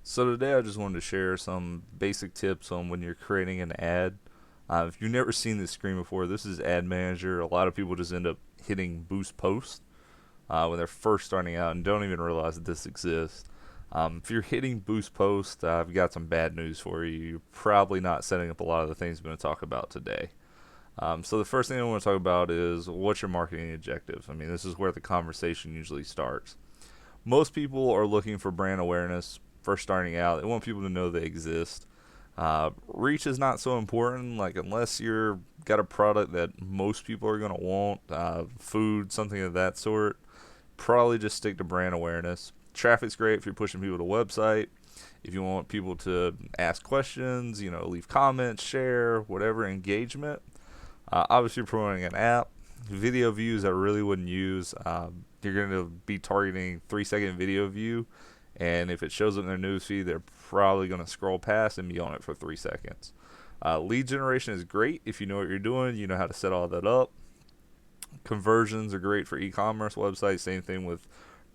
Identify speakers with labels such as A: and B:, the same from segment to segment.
A: So today I just wanted to share some basic tips on when you're creating an ad. If you've never seen this screen before, this is Ad Manager. A lot of people just end up hitting Boost Post when they're first starting out and don't even realize that this exists. If you're hitting Boost Post, I've got some bad news for you. You're probably not setting up a lot of the things I'm going to talk about today. So the first thing I want to talk about is what's your marketing objective. I mean, this is where the conversation usually starts. Most people are looking for brand awareness first starting out. They want people to know they exist. Reach is not so important. Like unless you're got a product that most people are gonna want, food, something of that sort. Probably just stick to brand awareness. Traffic's great if you're pushing people to a website. If you want people to ask questions, leave comments, share, whatever engagement. Obviously, you're promoting an app. Video views I really wouldn't use. You're going to be targeting 3 second video view, and if it shows up in their newsfeed, they're probably going to scroll past and be on it for 3 seconds. Lead generation is great if you know what you're doing, you know how to set all that up. Conversions are great for e-commerce websites. Same thing with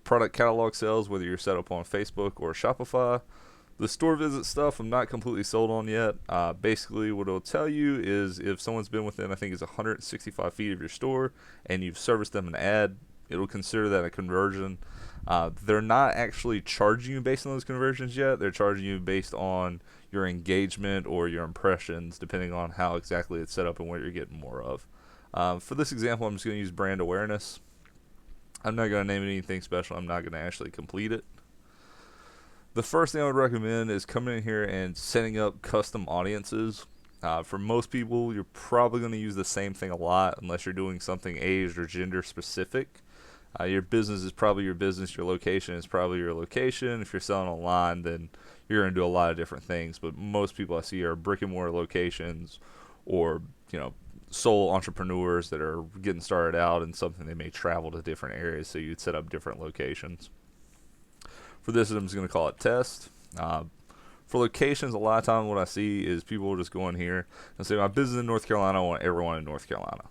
A: product catalog sales, whether you're set up on Facebook or Shopify. The store visit stuff, I'm not completely sold on yet. Basically, what it'll tell you is if someone's been within, I think it's 165 feet of your store, and you've serviced them an ad, it'll consider that a conversion. They're not actually charging you based on those conversions yet. They're charging you based on your engagement or your impressions, depending on how exactly it's set up and what you're getting more of. For this example, I'm just going to use brand awareness. I'm not going to name it anything special. I'm not going to actually complete it. The first thing I would recommend is coming in here and setting up custom audiences. For most people, you're probably going to use the same thing a lot unless you're doing something age or gender specific. Your business is probably your business. Your location is probably your location. If you're selling online, then you're going to do a lot of different things. But most people I see are brick and mortar locations or, sole entrepreneurs that are getting started out in something. They may travel to different areas, so you'd set up different locations. For this, I'm just going to call it test. For locations, a lot of times what I see is people will just go in here and say, my business in North Carolina, I want everyone in North Carolina.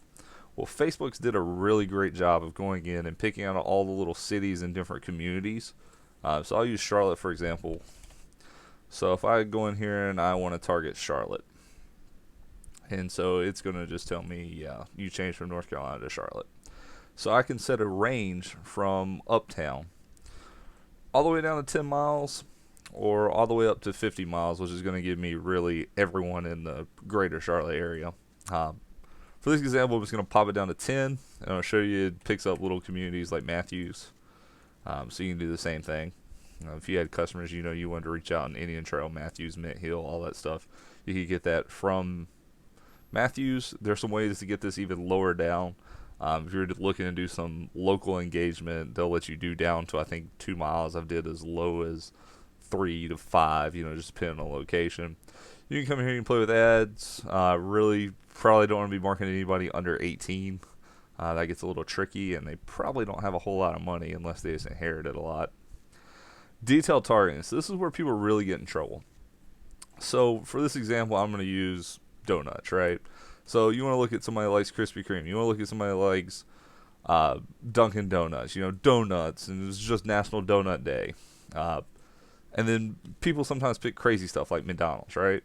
A: Well, Facebook's did a really great job of going in and picking out all the little cities and different communities. So I'll use Charlotte, for example. So if I go in here and I want to target Charlotte, and so it's going to just tell me, yeah, you changed from North Carolina to Charlotte. So I can set a range from uptown all the way down to 10 miles or all the way up to 50 miles, which is going to give me really everyone in the greater Charlotte area. For this example, I'm just going to pop it down to 10, and I'll show you it picks up little communities like Matthews. So you can do the same thing. If you had customers, you wanted to reach out in Indian Trail, Matthews, Mint Hill, all that stuff, you could get that from Matthews. There's some ways to get this even lower down. If you're looking to do some local engagement, they'll let you do down to I think 2 miles. I've did as low as 3 to 5, just depending on location. You can come here and play with ads. Really, probably don't want to be marketing anybody under 18. That gets a little tricky, and they probably don't have a whole lot of money unless they just inherited a lot. Detailed targeting. So this is where people really get in trouble. So for this example, I'm going to use donuts, right? So you want to look at somebody that likes Krispy Kreme. You want to look at somebody that likes Dunkin' Donuts. Donuts, and it's just National Donut Day. And then people sometimes pick crazy stuff like McDonald's, right?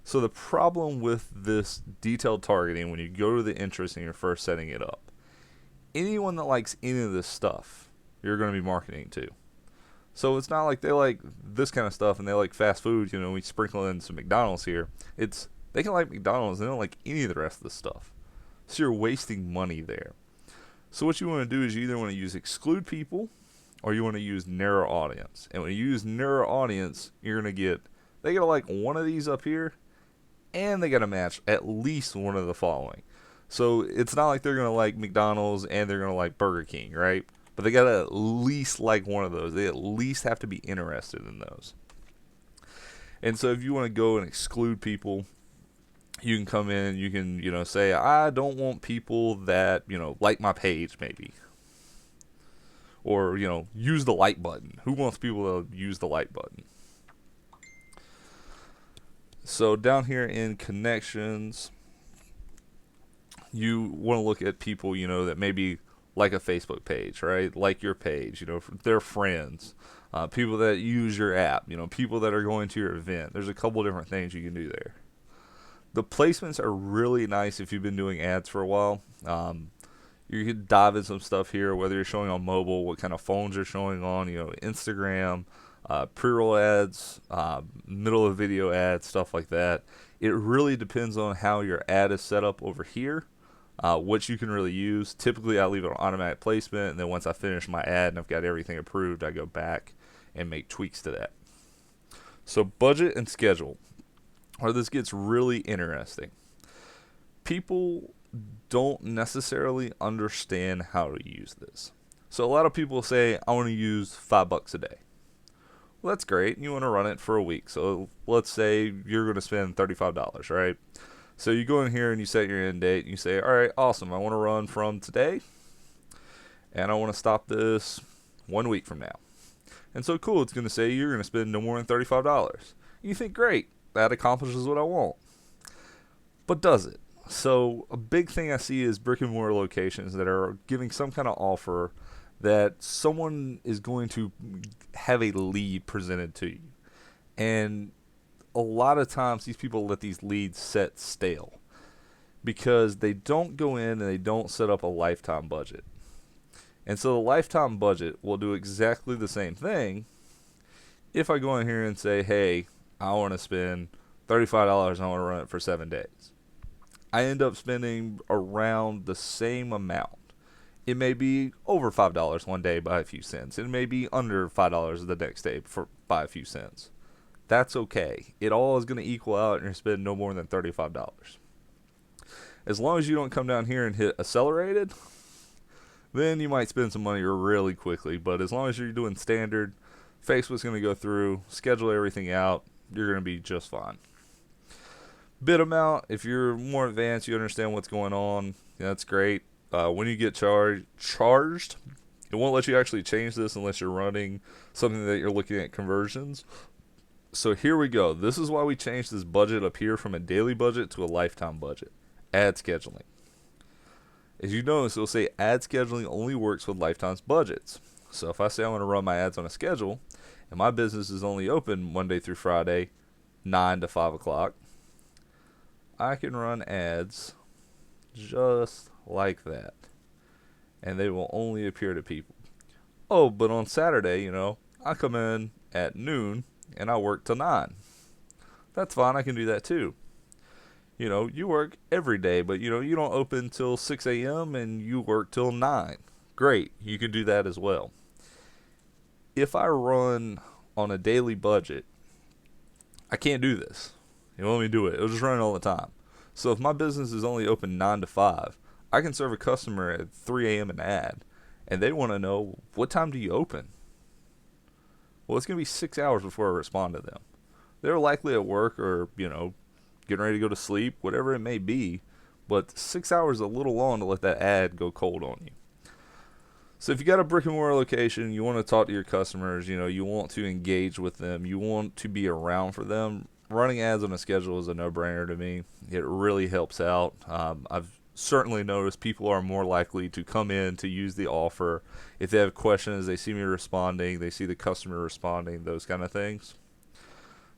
A: So the problem with this detailed targeting when you go to the interest and you're first setting it up, anyone that likes any of this stuff, you're going to be marketing to. So it's not like they like this kind of stuff and they like fast food. We sprinkle in some McDonald's here. They can like McDonald's and they don't like any of the rest of the stuff. So you're wasting money there. So what you want to do is you either want to use exclude people or you want to use narrow audience. And when you use narrow audience, they got to like one of these up here and they got to match at least one of the following. So it's not like they're going to like McDonald's and they're going to like Burger King, right? But they got to at least like one of those. They at least have to be interested in those. And so if you want to go and exclude people, you can come in, you can, say, I don't want people that, like my page maybe. Or, use the like button. Who wants people to use the like button? So down here in connections, you want to look at people, that maybe like a Facebook page, right? Like your page, their friends. people that use your app, people that are going to your event. There's a couple different things you can do there. The placements are really nice if you've been doing ads for a while. You could dive in some stuff here, whether you're showing on mobile, what kind of phones you're showing on, Instagram, pre-roll ads, middle of video ads, stuff like that. It really depends on how your ad is set up over here, what you can really use. Typically, I leave it on automatic placement, and then once I finish my ad and I've got everything approved, I go back and make tweaks to that. So budget and schedule, where this gets really interesting. People don't necessarily understand how to use this. So a lot of people say, I want to use $5 a day. Well, that's great. You want to run it for a week. So let's say you're going to spend $35, right? So you go in here and you set your end date and you say, all right, awesome. I want to run from today and I want to stop this 1 week from now. And so cool, it's going to say you're going to spend no more than $35. You think, great, that accomplishes what I want. But does it? So a big thing I see is brick and mortar locations that are giving some kind of offer that someone is going to have a lead presented to you. And a lot of times these people let these leads set stale because they don't go in and they don't set up a lifetime budget. And so the lifetime budget will do exactly the same thing if I go in here and say, hey, I want to spend $35 and I want to run it for 7 days. I end up spending around the same amount. It may be over $5 one day by a few cents. It may be under $5 the next day by a few cents. That's okay. It all is going to equal out and you're spending no more than $35. As long as you don't come down here and hit accelerated, then you might spend some money really quickly. But as long as you're doing standard, Facebook's going to go through, schedule everything out, you're going to be just fine. Bid amount, if you're more advanced, you understand what's going on, that's great. When you get charged, it won't let you actually change this unless you're running something that you're looking at conversions. So here we go. This is why we changed this budget up here from a daily budget to a lifetime budget. Ad scheduling. As you notice, it'll say ad scheduling only works with lifetime budgets. So if I say I want to run my ads on a schedule, and my business is only open Monday through Friday, 9 to 5 o'clock, I can run ads just like that. And they will only appear to people. Oh, but on Saturday, I come in at noon and I work till 9. That's fine, I can do that too. You work every day, but you don't open till 6 a.m. and you work till 9. Great, you can do that as well. If I run on a daily budget, I can't do this. You won't let me do it. It'll just run all the time. So if my business is only open 9 to 5, I can serve a customer at 3 a.m. an ad, and they want to know, what time do you open? Well, it's going to be 6 hours before I respond to them. They're likely at work or, getting ready to go to sleep, whatever it may be, but 6 hours is a little long to let that ad go cold on you. So if you got a brick and mortar location, you want to talk to your customers, you want to engage with them, you want to be around for them, running ads on a schedule is a no-brainer to me. It really helps out. I've certainly noticed people are more likely to come in to use the offer. If they have questions, they see me responding, they see the customer responding, those kind of things.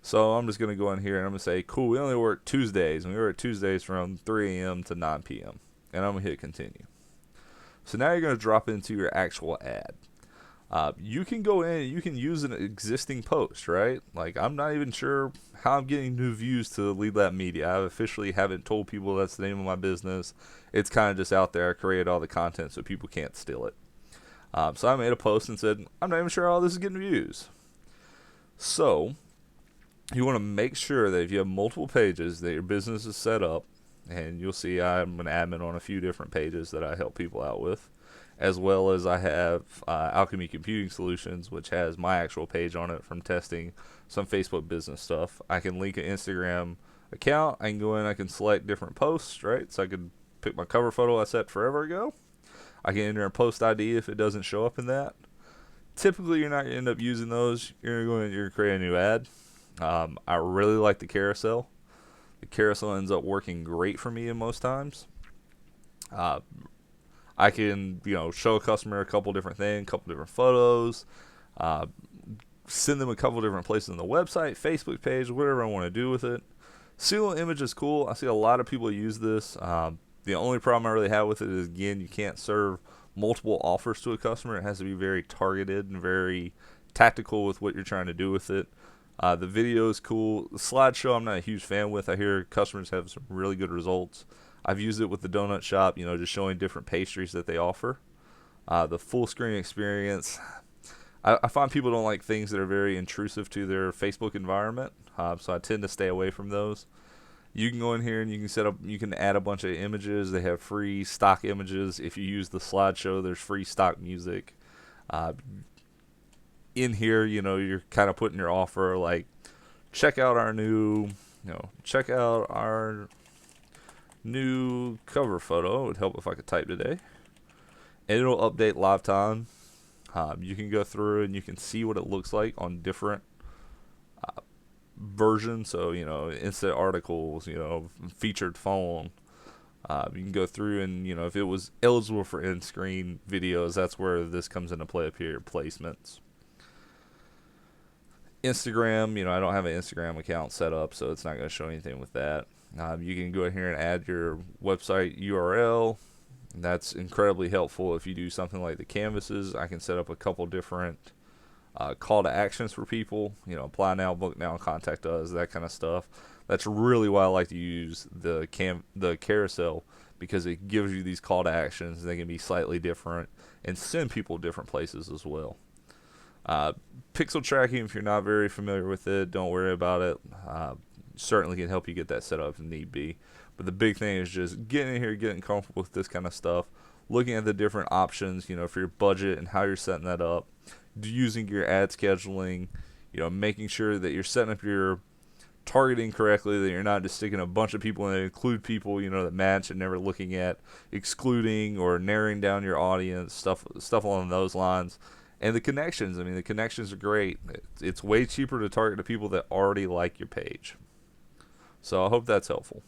A: So I'm just going to go in here and I'm going to say, cool, we only work Tuesdays. And we work Tuesdays from 3 a.m. to 9 p.m. And I'm going to hit continue. So now you're going to drop into your actual ad. You can go in and you can use an existing post, right? Like, I'm not even sure how I'm getting new views to Lead Lab Media. I officially haven't told people that's the name of my business. It's kind of just out there. I created all the content so people can't steal it. So I made a post and said, I'm not even sure how this is getting views. So you want to make sure that if you have multiple pages that your business is set up, and you'll see I'm an admin on a few different pages that I help people out with, as well as I have Alchemy Computing Solutions, which has my actual page on it from testing some Facebook business stuff. I can link an Instagram account. I can go in, I can select different posts, right? So I could pick my cover photo I set forever ago. I can enter a post ID if it doesn't show up in that. Typically, you're not going to end up using those. You're going to create a new ad. I really like the carousel. The carousel ends up working great for me in most times. I can, show a customer a couple different things, a couple different photos, send them a couple different places on the website, Facebook page, whatever I want to do with it. Single image is cool. I see a lot of people use this. The only problem I really have with it is, again, you can't serve multiple offers to a customer. It has to be very targeted and very tactical with what you're trying to do with it. The video is cool. The slideshow I'm not a huge fan with. I hear customers have some really good results. I've used it with the donut shop, just showing different pastries that they offer. The full screen experience, I find people don't like things that are very intrusive to their Facebook environment, so I tend to stay away from those. You can go in here and you can add a bunch of images. They have free stock images. If you use the slideshow, there's free stock music. In here, you're kind of putting your offer like, check out our new cover photo. It would help if I could type today. And it'll update live time. You can go through and you can see what it looks like on different versions. So, instant articles, featured phone. You can go through and, if it was eligible for in-screen videos, that's where this comes into play up here, placements. Instagram, I don't have an Instagram account set up, so it's not going to show anything with that. You can go in here and add your website URL. That's incredibly helpful if you do something like the canvases. I can set up a couple different call to actions for people. Apply now, book now, contact us, that kind of stuff. That's really why I like to use the carousel, because it gives you these call to actions. They can be slightly different and send people different places as well. Pixel tracking, if you're not very familiar with it, don't worry about it. Certainly can help you get that set up if need be. But the big thing is just getting in here, getting comfortable with this kind of stuff, looking at the different options, for your budget and how you're setting that up, using your ad scheduling, making sure that you're setting up your targeting correctly, that you're not just sticking a bunch of people and include people, that match, and never looking at excluding or narrowing down your audience, stuff along those lines. And the connections, the connections are great. It's way cheaper to target the people that already like your page. So I hope that's helpful.